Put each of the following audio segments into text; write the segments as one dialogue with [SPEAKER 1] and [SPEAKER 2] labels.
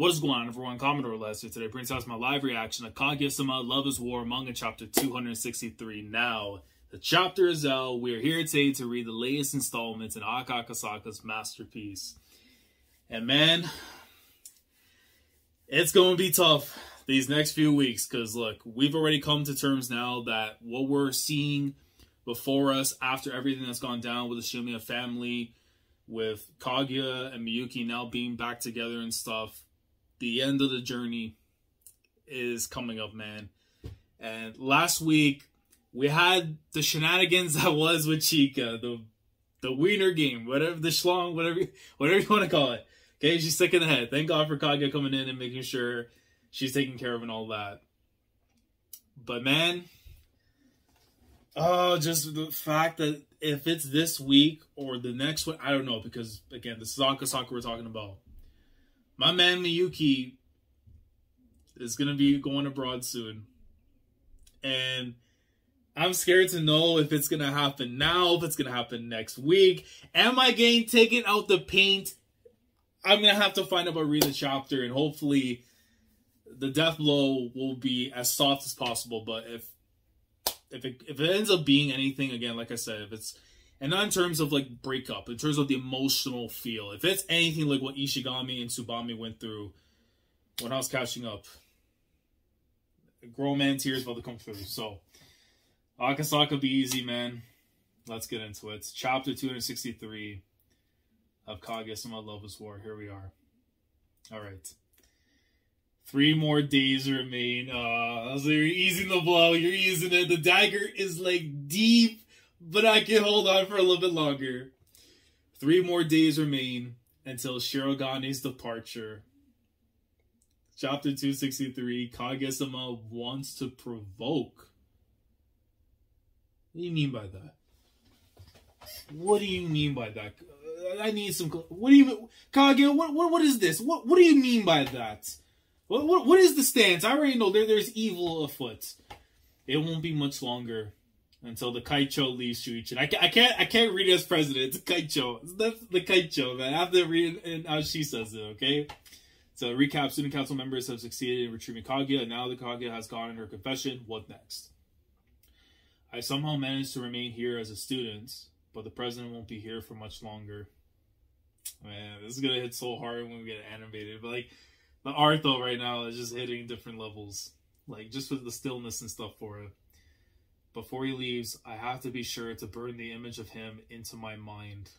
[SPEAKER 1] What is going on, everyone? Commodore Lester today brings out my live reaction to Kaguya-sama Love is War manga chapter 263. Now, the chapter is out. We are here today to read the latest installments in Akasaka's masterpiece. And man, it's going to be tough these next few weeks because, look, we've already come to terms now that what we're seeing before us after everything that's gone down with the Shumia family, with Kaguya and Miyuki now being back together and stuff, the end of the journey is coming up, man. And last week, we had the shenanigans that was with Chika, the wiener game, whatever, the schlong, whatever you want to call it. Okay, she's sick in the head. Thank God for Kaguya coming in and making sure she's taken care of and all that. But man, oh, just the fact that if it's this week or the next one, I don't know, because again, this is Akasaka we're talking about. My man Miyuki is going to be going abroad soon. And I'm scared to know if it's going to happen now, if it's going to happen next week. Am I getting taken out the paint? I'm going to have to find out about reading the chapter, and hopefully the death blow will be as soft as possible. But if it ends up being anything, again, like I said, if it's, and not in terms of like breakup, in terms of the emotional feel, if it's anything like what Ishigami and Tsubame went through when I was catching up, grown man tears about to come through. So Akasaka, be easy, man. Let's get into it. It's chapter 263 of Kaguya-sama Love is War. Here we are. All right. 3 more days remain. So you're easing the blow. You're easing it. The dagger is like deep, but I can hold on for a little bit longer. 3 more days remain until Shirogane's departure. Chapter 263. Kaguya-sama wants to provoke. What do you mean by that? What do you mean by that? I need some. What do you mean, Kaguya? What is this? What do you mean by that? What is the stance? I already know there's evil afoot. It won't be much longer until the Kaicho leaves Shuichi. I can't read it as president. It's Kaicho. That's the Kaicho, man. I have to read it how she says it. Okay. So recap: student council members have succeeded in retrieving Kaguya, and now the Kaguya has gone in her confession. What next? I somehow managed to remain here as a student, but the president won't be here for much longer. Man, this is gonna hit so hard when we get animated. But like, the art though right now is just hitting different levels. Like just with the stillness and stuff for it. Before he leaves, I have to be sure to burn the image of him into my mind.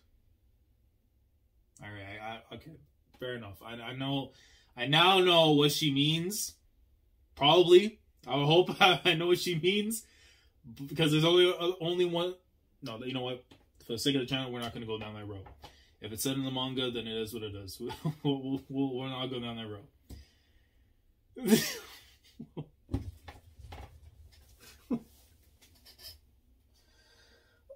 [SPEAKER 1] Alright, okay. Fair enough. I now know what she means. Probably. I hope I know what she means. Because there's only one. No, you know what? For the sake of the channel, we're not going to go down that road. If it's said in the manga, then it is what it is. We're not going down that road.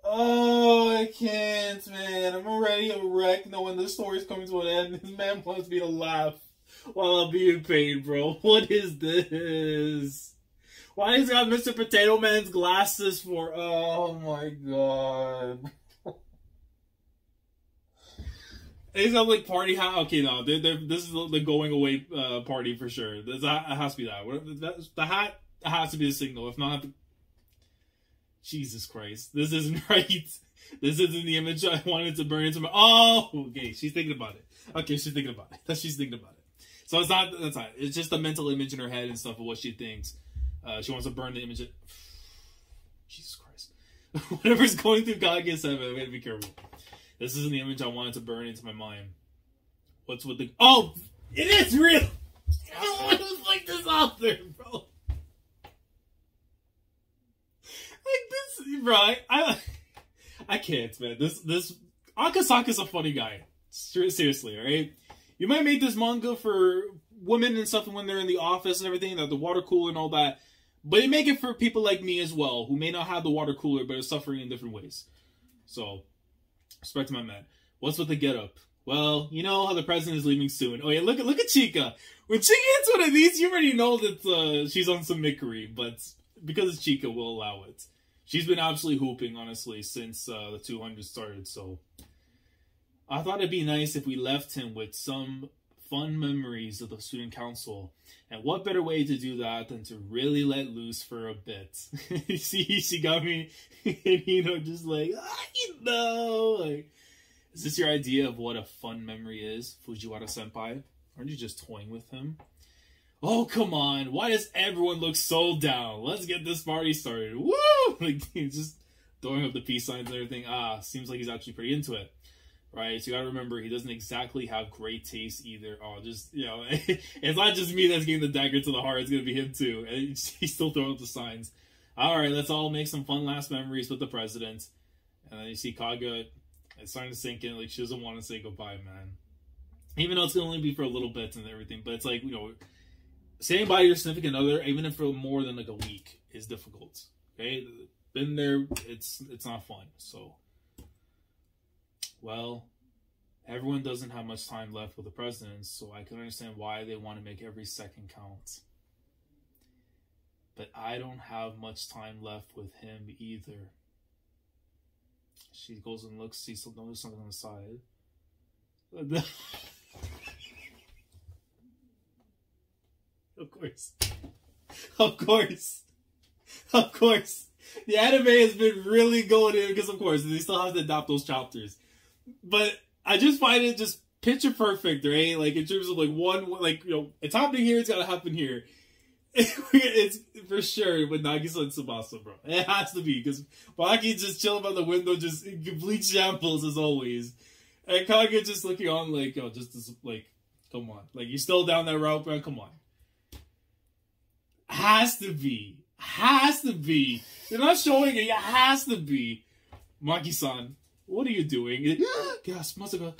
[SPEAKER 1] Oh, I can't, man. I'm already a wreck knowing this story's coming to an end. This man wants me to laugh while I'm being paid, bro. What is this? Why he's got Mr. Potato Man's glasses for? Oh my god. He's got like party hat. Okay, no, this is the going away party for sure. It has to be that. The hat has to be the signal. If not, Jesus Christ, this isn't right. This isn't the image I wanted to burn into my. Oh, okay, she's thinking about it. Okay, she's thinking about it. She's thinking about it. So it's not. That's not. It's just a mental image in her head and stuff of what she thinks. She wants to burn the image. Jesus Christ. Whatever's going through Kaguya-sama, I gotta be careful. This isn't the image I wanted to burn into my mind. What's with the... Oh! It is real! I don't want to like this out there, bro. Like this... Bro, I can't, man. This... Akasaka's a funny guy. Seriously, alright? You might make this manga for women and stuff when they're in the office and everything, the water cooler and all that. But you make it for people like me as well, who may not have the water cooler, but are suffering in different ways. So, respect to my man. What's with the getup? Well, you know how the president is leaving soon. Oh yeah, look at Chika. When Chika hits one of these, you already know that she's on some mickery. But because it's Chika, we'll allow it. She's been absolutely hooping, honestly, since the 200 started. So, I thought it'd be nice if we left him with some fun memories of the student council. And what better way to do that than to really let loose for a bit? See, she got me, just like, like, is this your idea of what a fun memory is, Fujiwara-senpai? Aren't you just toying with him? Oh, come on. Why does everyone look so down? Let's get this party started. Woo! Like, he's just throwing up the peace signs and everything. Seems like he's actually pretty into it. Right? So you gotta remember, he doesn't exactly have great taste either. It's not just me that's getting the dagger to the heart. It's gonna be him too. And he's still throwing up the signs. Alright, let's all make some fun last memories with the president. And then you see Kaguya, it's starting to sink in. Like, she doesn't want to say goodbye, man. Even though it's gonna only be for a little bit and everything. But it's like, saying bye to your significant other, even if for more than like a week, is difficult. Okay? Been there, it's not fun. So, well, everyone doesn't have much time left with the president, so I can understand why they want to make every second count. But I don't have much time left with him either. She goes and looks, sees something on the side. Of course. Of course. Of course. The anime has been really going in because, of course, they still have to adapt those chapters. But I just find it just picture perfect, right? Like, in terms of, like, it's happening here, it's gotta happen here. It's for sure with Nagisa and Tsubasa, bro. It has to be, because Maki's just chilling by the window, just in complete shambles as always. And Kaguya just looking on like, come on. Like, you're still down that route, bro? Come on. Has to be. Has to be. They're not showing it. It has to be. Maki-san, what are you doing? Yes, Masaka.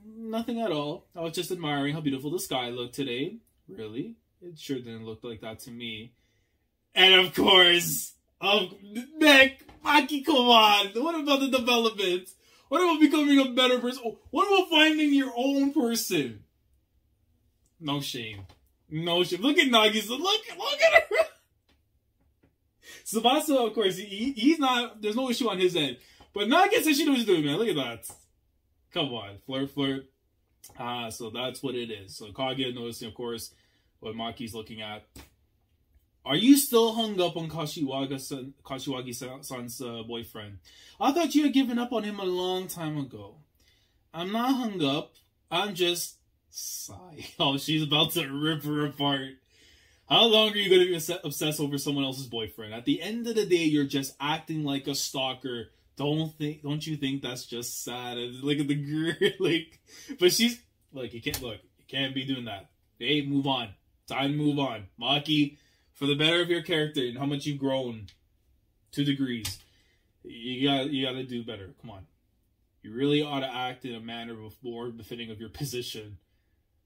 [SPEAKER 1] Nothing at all. I was just admiring how beautiful the sky looked today. Really? It sure didn't look like that to me. And of course, Nick, Maki, come on. What about the development? What about becoming a better person? What about finding your own person? No shame. No shame. Look at Nagisa. Look at her. Tsubasa, of course, he's not, there's no issue on his end. But Nagisa, she knows what she's doing, man. Look at that. Come on. Flirt. So that's what it is. So Kaguya noticing, of course, what Maki's looking at. Are you still hung up on Kashiwagi-san's boyfriend? I thought you had given up on him a long time ago. I'm not hung up. I'm just... Sigh. Oh, she's about to rip her apart. How long are you going to be obsessed over someone else's boyfriend? At the end of the day, you're just acting like a stalker. Don't you think that's just sad? And look at the girl, but she's you can't be doing that. Hey, move on. Time to move on. Maki, for the better of your character and how much you've grown 2 degrees, you gotta do better. Come on. You really ought to act in a manner more befitting of your position.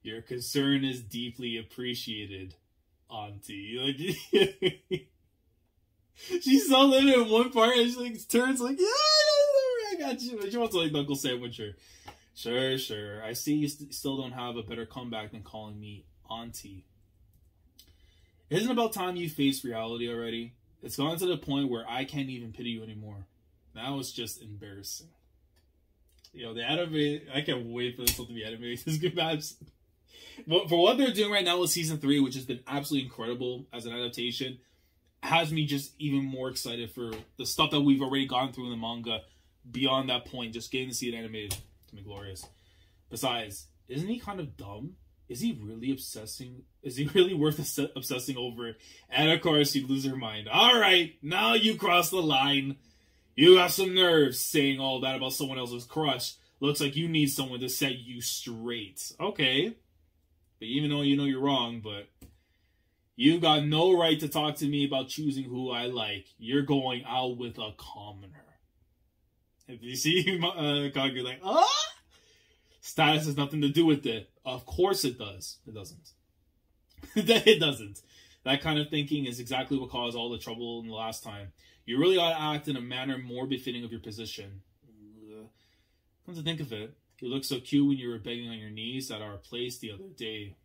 [SPEAKER 1] Your concern is deeply appreciated, Auntie. She's so living in one part and she turns yeah, I got you. She wants to knuckle sandwich her. Sure. I see you still don't have a better comeback than calling me Auntie. Isn't it about time you face reality already? It's gone to the point where I can't even pity you anymore. Now it's just embarrassing. The anime, I can't wait for this to be animated. This good match. For what they're doing right now with Season 3, which has been absolutely incredible as an adaptation, has me just even more excited for the stuff that we've already gone through in the manga beyond that point. Just getting to see it animated to be glorious. Besides, isn't he kind of dumb? Is he really obsessing? Is he really worth obsessing over? And of course, she'd lose her mind. Alright, now you cross the line. You got some nerves saying all that about someone else's crush. Looks like you need someone to set you straight. Okay. But even though you know you're wrong, but you got no right to talk to me about choosing who I like. You're going out with a commoner. If you see Kaguya like, status has nothing to do with it. Of course it does. It doesn't. It doesn't. That kind of thinking is exactly what caused all the trouble in the last time. You really ought to act in a manner more befitting of your position. Come to think of it, you looked so cute when you were begging on your knees at our place the other day.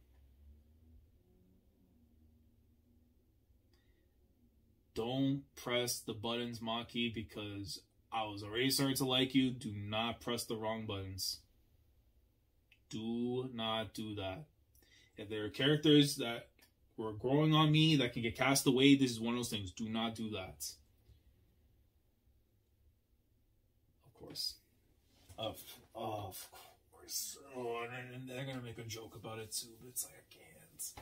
[SPEAKER 1] Don't press the buttons, Maki, because I was already starting to like you. Do not press the wrong buttons. Do not do that. If there are characters that were growing on me that can get cast away, this is one of those things. Do not do that. Of course. Of course. Oh, and they're going to make a joke about it too, but it's like, I can't.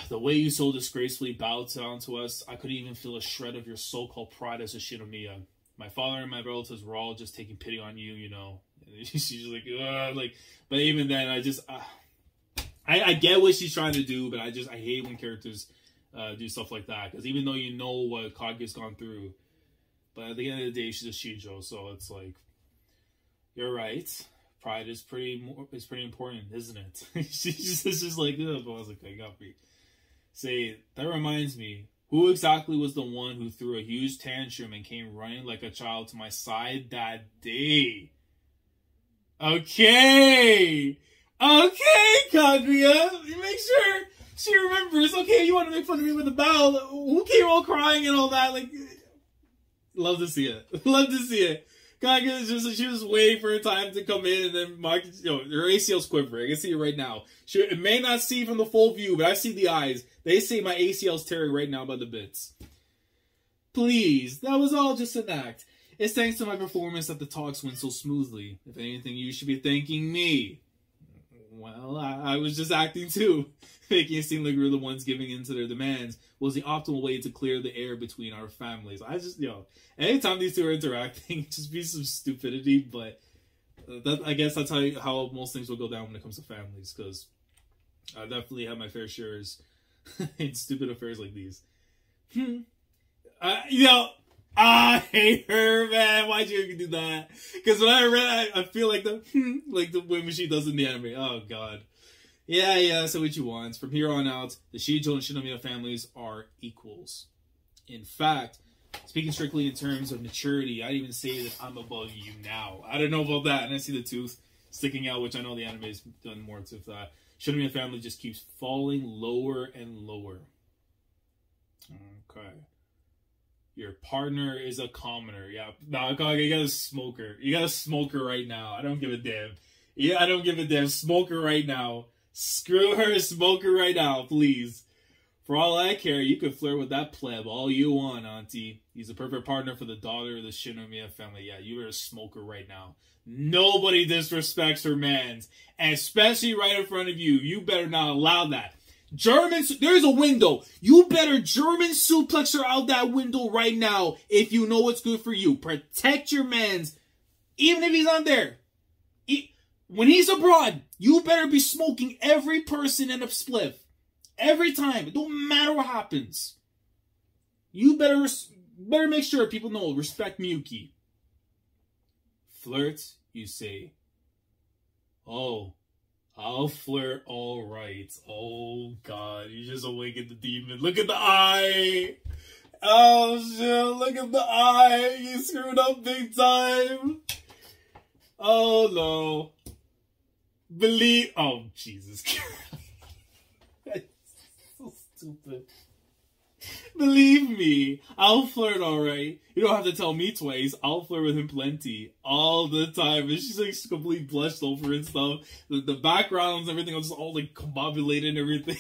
[SPEAKER 1] The way you so disgracefully bowed down to us, I couldn't even feel a shred of your so-called pride as a Shinomiya. My father and my relatives were all just taking pity on you, you know. She's just like, but even then, I get what she's trying to do, but I hate when characters do stuff like that, because even though you know what Kaguya's gone through, but at the end of the day, she's a Shijo, so it's like, you're right. Pride is pretty important, isn't it? She's just like, ugh, but I was like, I got me. Say, that reminds me, who exactly was the one who threw a huge tantrum and came running like a child to my side that day? Okay, Kaguya, you make sure she remembers. Okay, you want to make fun of me with a bow? Who came all crying and all that? Like, love to see it. Love to see it. Kaguya is she was waiting for her time to come in, and then Mark, her ACL's quivering. I can see it right now. It may not see from the full view, but I see the eyes. They say my ACL's tearing right now by the bits. Please, that was all just an act. It's thanks to my performance that the talks went so smoothly. If anything, you should be thanking me. Well, I was just acting too. Making it seem like we were the ones giving in to their demands was the optimal way to clear the air between our families. I just, anytime these two are interacting, it just be some stupidity, but I guess that's how most things will go down when it comes to families, because I definitely have my fair shares in stupid affairs like these. I hate her, man. Why'd you even do that? Because when I read, I feel like the when she does in the anime. Oh, God. Yeah, so what you want. From here on out, the Shijo and Shinomiya families are equals. In fact, speaking strictly in terms of maturity, I'd even say that I'm above you now. I don't know about that. And I see the tooth sticking out, which I know the anime's done more to that. Shinomiya family just keeps falling lower and lower. Okay. Your partner is a commoner. Yeah, no, you got a smoker. You got a smoker right now. I don't give a damn. Yeah, I don't give a damn. Smoker right now. Screw her, smoker right now, please. For all I care, you can flirt with that pleb all you want, auntie. He's a perfect partner for the daughter of the Shinomiya family. Yeah, you are a smoker right now. Nobody disrespects her mans, and especially right in front of you. You better not allow that. There's a window. You better German suplex her out that window right now if you know what's good for you. Protect your mans, even if he's not there. When he's abroad, you better be smoking every person in a spliff. Every time. It don't matter what happens. You better make sure people know. Respect Miyuki. Flirt, you say. Oh. I'll flirt, alright. Oh, God. You just awakened the demon. Look at the eye! Oh, shit. Look at the eye. You screwed up big time. Oh, no. Oh, Jesus Christ. That's so stupid. Believe me, I'll flirt alright. You don't have to tell me twice. I'll flirt with him plenty. All the time. And she's like completely blushed over and stuff. The backgrounds and everything are just all like combobulated and everything.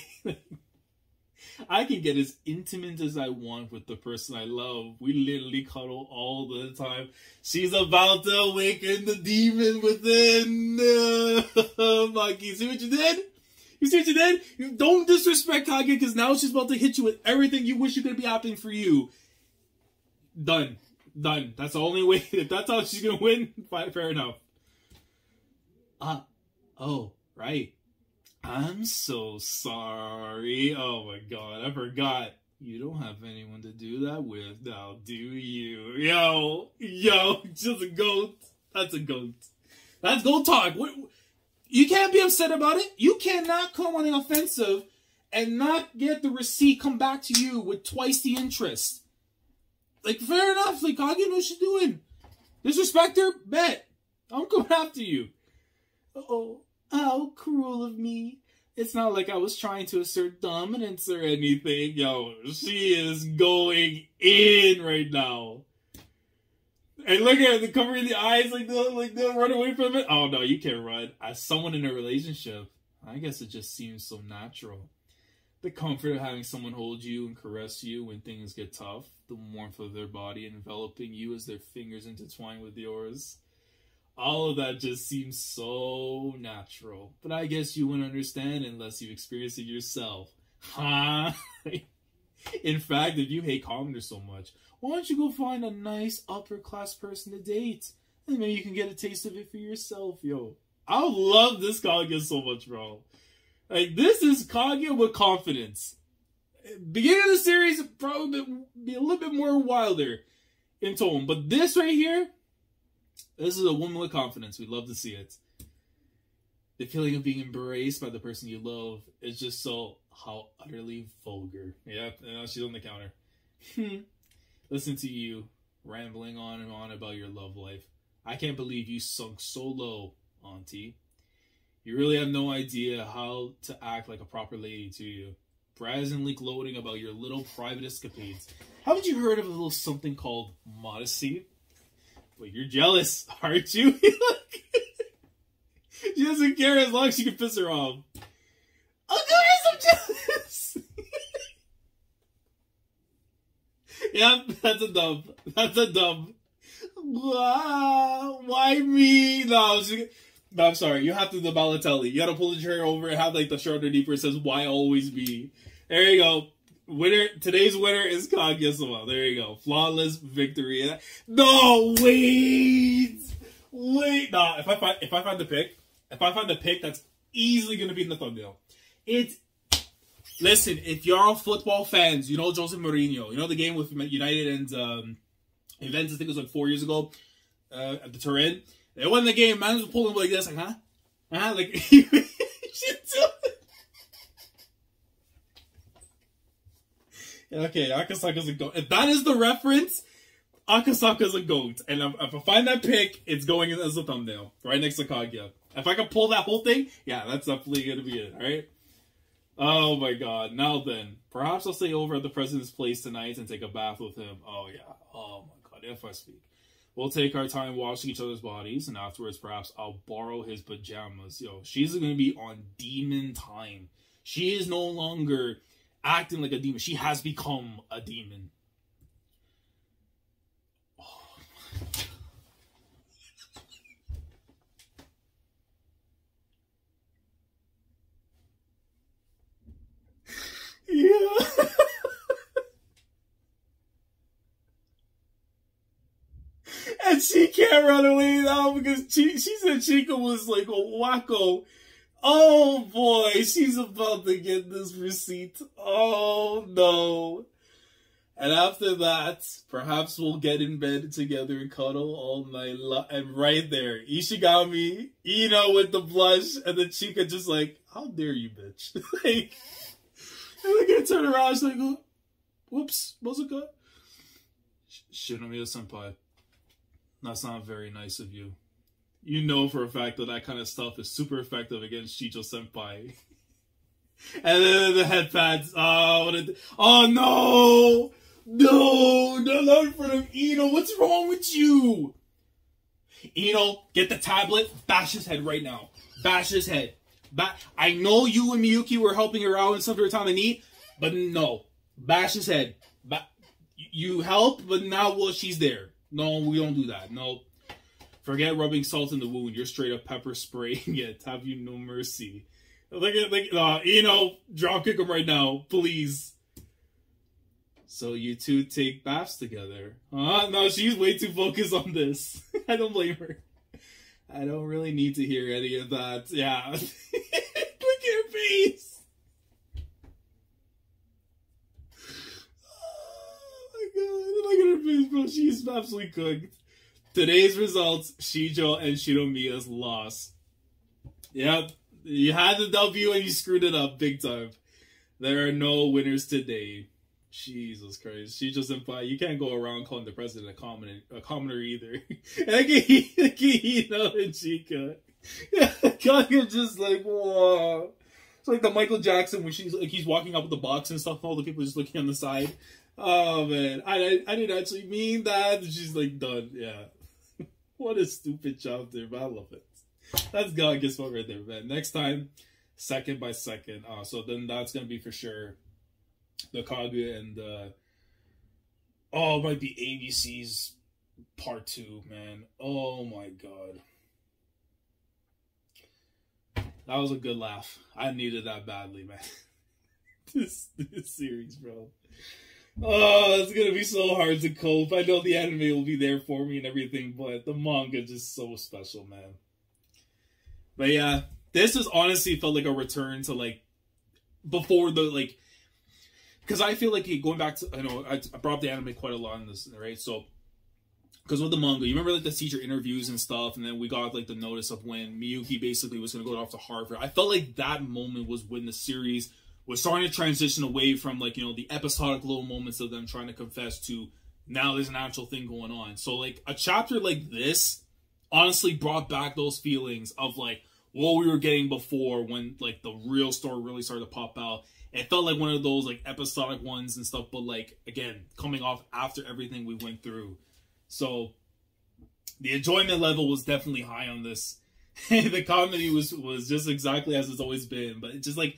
[SPEAKER 1] I can get as intimate as I want with the person I love. We literally cuddle all the time. She's about to awaken the demon within. Monkey, see what you did? You see what you did? You don't disrespect Kaguya, because now she's about to hit you with everything you wish you could be happening for you. Done. Done. That's the only way. If that's how she's going to win, fair enough. Oh, right. I'm so sorry. Oh my God, I forgot. You don't have anyone to do that with now, do you? Yo, just a goat. That's a goat. That's goat talk. You can't be upset about it. You cannot come on the offensive and not get the receipt come back to you with twice the interest. Like, fair enough. Like, Kaguya knows what she's doing. Disrespect her? Bet. I'm coming after you. Uh-oh. How cruel of me. It's not like I was trying to assert dominance or anything. Yo, she is going in right now. And look at the covering the eyes, like they'll run away from it. Oh no, you can't run. As someone in a relationship, I guess it just seems so natural. The comfort of having someone hold you and caress you when things get tough. The warmth of their body enveloping you as their fingers intertwine with yours. All of that just seems so natural. But I guess you wouldn't understand unless you experience it yourself. Huh? In fact, if you hate Commodore so much, why don't you go find a nice upper-class person to date? And maybe you can get a taste of it for yourself, yo. I love this Kaguya so much, bro. Like, this is Kaguya with confidence. Beginning of the series, probably be a little bit more wilder in tone. But this right here, this is a woman with confidence. We'd love to see it. The feeling of being embraced by the person you love is just so how utterly vulgar. Yep, she's on the counter. Listen to you rambling on and on about your love life. I can't believe you sunk so low, Auntie. You really have no idea how to act like a proper lady, do you? Brazenly gloating about your little private escapades. Haven't you heard of a little something called modesty? But you're jealous, aren't you? She doesn't care as long as she can piss her off. Oh, guys, I'm jealous! Yep, that's a dub. That's a dub. Wow, why me? No, I'm sorry. You have to do the Balotelli. You gotta pull the chair over and have like the shirt underneath where it says, why always me? There you go. Winner. Today's winner is Kaguya-sama. There you go. Flawless victory. No, wait. No, if I find the pick, that's easily gonna be in the thumbnail. Listen, if you're all football fans, you know Jose Mourinho. You know the game with United and Juventus, I think it was like 4 years ago at the Turin. They won the game. Man was pulling like this, like, huh? Like, shit too. Okay, Akasaka's a goat. If that is the reference, Akasaka's a goat. And if I find that pic, it's going in as a thumbnail. Right next to Kaguya. If I can pull that whole thing, yeah, that's definitely going to be it, alright? Oh my god. Now then, perhaps I'll stay over at the president's place tonight and take a bath with him. Oh yeah. Oh my god, if I speak. We'll take our time washing each other's bodies, and afterwards, perhaps I'll borrow his pajamas. Yo, she's going to be on demon time. She is no longer acting like a demon. She has become a demon. Oh. Yeah. And she can't run away now because she said Chica was like a wacko. Oh boy, she's about to get this receipt. Oh no. And after that, perhaps we'll get in bed together and cuddle all night. And right there, Ishigami, with the blush, and then Chica just like, how dare you, bitch? Like, and we're gonna turn around, she's like, oh, whoops, Mozuka. Shinomiya-senpai. That's not very nice of you. You know for a fact that kind of stuff is super effective against Chicho-senpai. And then the head pads. Oh no! No! Not in front of Ino. What's wrong with you? Ino, get the tablet. Bash his head right now. Bash his head. I know you and Miyuki were helping her out in some time of need, but no. Bash his head. You help, but now she's there. No, we don't do that. No. Forget rubbing salt in the wound. You're straight up pepper spraying it. Have you no mercy? Drop kick him right now, please. So you two take baths together. No, she's way too focused on this. I don't blame her. I don't really need to hear any of that. Yeah. Look at her face. Look at her face, bro. She's absolutely cooked. Today's results, Shijo and Shinomiya's loss. Yep. You had the W and you screwed it up big time. There are no winners today. Jesus Christ. Shijo-senpai, you can't go around calling the president a commoner either. Look at Hino and Chica. Yeah, Kaguya just like, whoa. It's like the Michael Jackson when he's walking up with the box and stuff, all the people just looking on the side. Oh man, I didn't actually mean that. She's like done. Yeah, What a stupid chapter, but I love it. That's Kaguya-sama right there, man. Next time, second by second. So then that's gonna be for sure the Kaguya and it might be ABC's part 2, man. Oh my god. That was a good laugh. I needed that badly, man. this series, bro. Oh, it's gonna be so hard to cope. I know the anime will be there for me and everything, but the manga is just so special, man. But yeah, this has honestly felt like a return to like before the like, because I feel like going back to, I know I brought up the anime quite a lot in this, right? So because with the manga, you remember like the teacher interviews and stuff, and then we got like the notice of when Miyuki basically was going to go off to Harvard. I felt like that moment was when the series was starting to transition away from like, you know, the episodic little moments of them trying to confess to now there's an actual thing going on. So like a chapter like this honestly brought back those feelings of like what we were getting before when like the real story really started to pop out. It felt like one of those like episodic ones and stuff, but like again, coming off after everything we went through. So the enjoyment level was definitely high on this. The comedy was just exactly as it's always been, but it's just like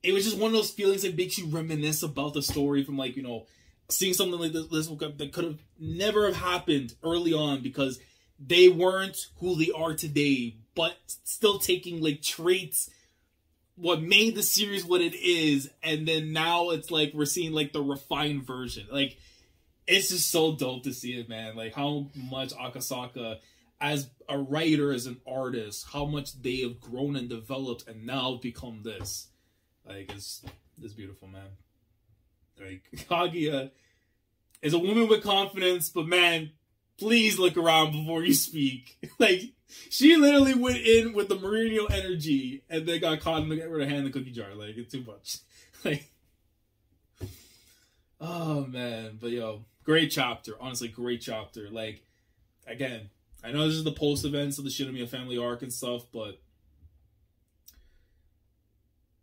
[SPEAKER 1] it was just one of those feelings that makes you reminisce about the story from like, you know, seeing something like this that could have never have happened early on because they weren't who they are today, but still taking like traits what made the series what it is, and then now it's like we're seeing like the refined version. Like it's just so dope to see it, man. Like how much Akasaka as a writer, as an artist, how much they have grown and developed and now become this. Like it's beautiful, man. Like Kaguya is a woman with confidence, but man, please look around before you speak. Like she literally went in with the Mourinho energy and then got caught with her hand in the cookie jar. Like it's too much. Like, oh man, but yo, great chapter. Honestly, great chapter. Like again, I know this is the post events of the Shinomiya family arc and stuff, but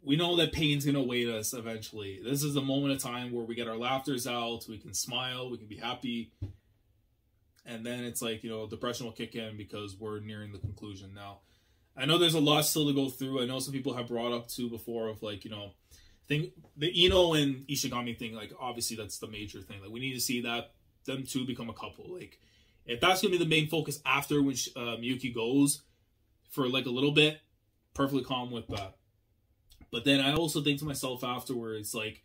[SPEAKER 1] we know that pain's going to await us eventually. This is the moment of time where we get our laughters out, we can smile, we can be happy. And then it's like, you know, depression will kick in because we're nearing the conclusion now. I know there's a lot still to go through. I know some people have brought up too before of like, you know, the Ino and Ishigami thing, like obviously that's the major thing. Like we need to see that them two become a couple. Like if that's going to be the main focus after when Miyuki goes for like a little bit, perfectly calm with that. But then I also think to myself afterwards, like,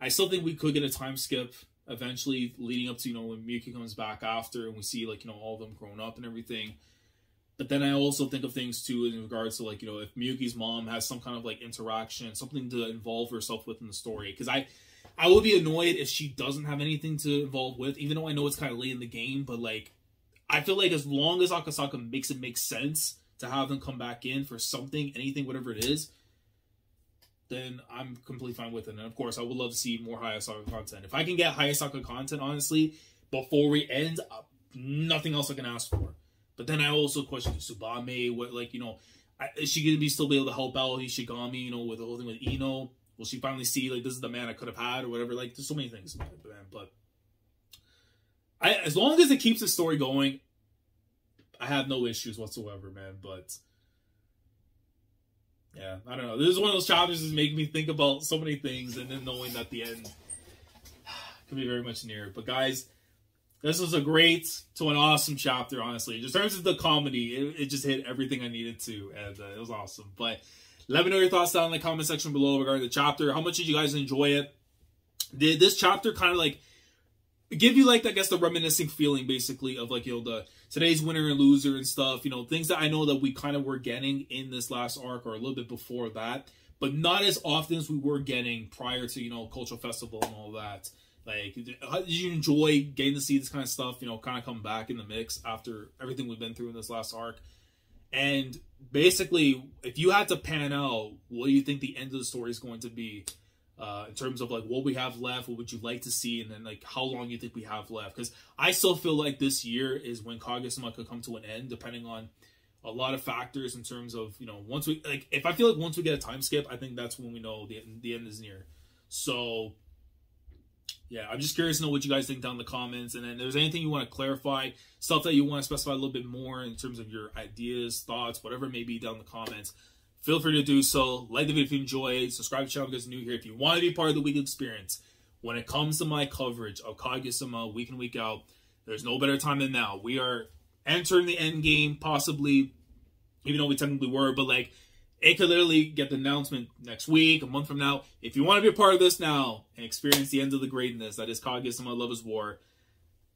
[SPEAKER 1] I still think we could get a time skip eventually leading up to, you know, when Miyuki comes back after and we see, like, you know, all of them grown up and everything. But then I also think of things, too, in regards to, like, you know, if Miyuki's mom has some kind of, like, interaction, something to involve herself with in the story. Because I would be annoyed if she doesn't have anything to involve with, even though I know it's kind of late in the game. But, like, I feel like as long as Akasaka makes it make sense to have them come back in for something, anything, whatever it is, then I'm completely fine with it. And of course, I would love to see more Hayasaka content. If I can get Hayasaka content, honestly, before we end, nothing else I can ask for. But then I also question Tsubame, what, like, you know, is she going to still be able to help out Ishigami, you know, with the whole thing with Ino? Will she finally see, like, this is the man I could have had or whatever? Like, there's so many things, man. But as long as it keeps the story going, I have no issues whatsoever, man. But yeah, I don't know. This is one of those chapters that make me think about so many things, and then knowing that the end could be very much near. But guys, this was a great to an awesome chapter, honestly. Just in terms of the comedy, it just hit everything I needed to, and it was awesome. But let me know your thoughts down in the comment section below regarding the chapter. How much did you guys enjoy it? Did this chapter kind of like give you, like, I guess the reminiscing feeling basically of, like, you know, the today's winner and loser and stuff, you know, things that I know that we kind of were getting in this last arc or a little bit before that, but not as often as we were getting prior to, you know, Cultural Festival and all that. Like, how did you enjoy getting to see this kind of stuff, you know, kind of come back in the mix after everything we've been through in this last arc? And basically, if you had to pan out, what do you think the end of the story is going to be? In terms of, like, what we have left, what would you like to see, and then, like, how long you think we have left. Because I still feel like this year is when Kaguya-sama could come to an end, depending on a lot of factors in terms of, you know, once we, like, if I feel like once we get a time skip, I think that's when we know the end is near. So, yeah, I'm just curious to know what you guys think down in the comments. And then if there's anything you want to clarify, stuff that you want to specify a little bit more in terms of your ideas, thoughts, whatever it may be down in the comments, feel free to do so. Like the video if you enjoy it. Subscribe to the channel if you guys are new here. If you want to be part of the weekly experience, when it comes to my coverage of Kaguya-sama week in, week out, there's no better time than now. We are entering the end game, possibly, even though we technically were, but like, it could literally get the announcement next week, a month from now. If you want to be a part of this now and experience the end of the greatness that is Kaguya-sama Love is War,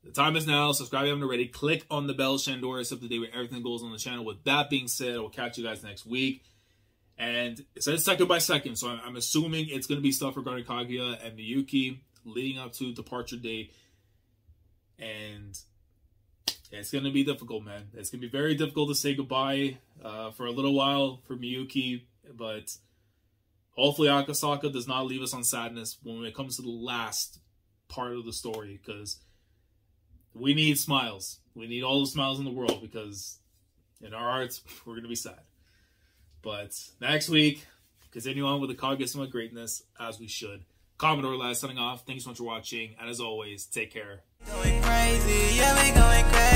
[SPEAKER 1] the time is now. Subscribe if you haven't already. Click on the bell, Shandora, is up to date with everything that goes on the channel. With that being said, I will catch you guys next week. And it says second by second, so I'm assuming it's going to be stuff regarding Kaguya and Miyuki leading up to departure date. And it's going to be difficult, man. It's going to be very difficult to say goodbye for a little while for Miyuki, but hopefully Akasaka does not leave us on sadness when it comes to the last part of the story, because we need smiles. We need all the smiles in the world, because in our hearts, we're going to be sad. But next week, continue on with the Kaguya-sama greatness, as we should. Commodore last signing off. Thanks so much for watching, and as always, take care.
[SPEAKER 2] Going crazy, yeah, we going crazy.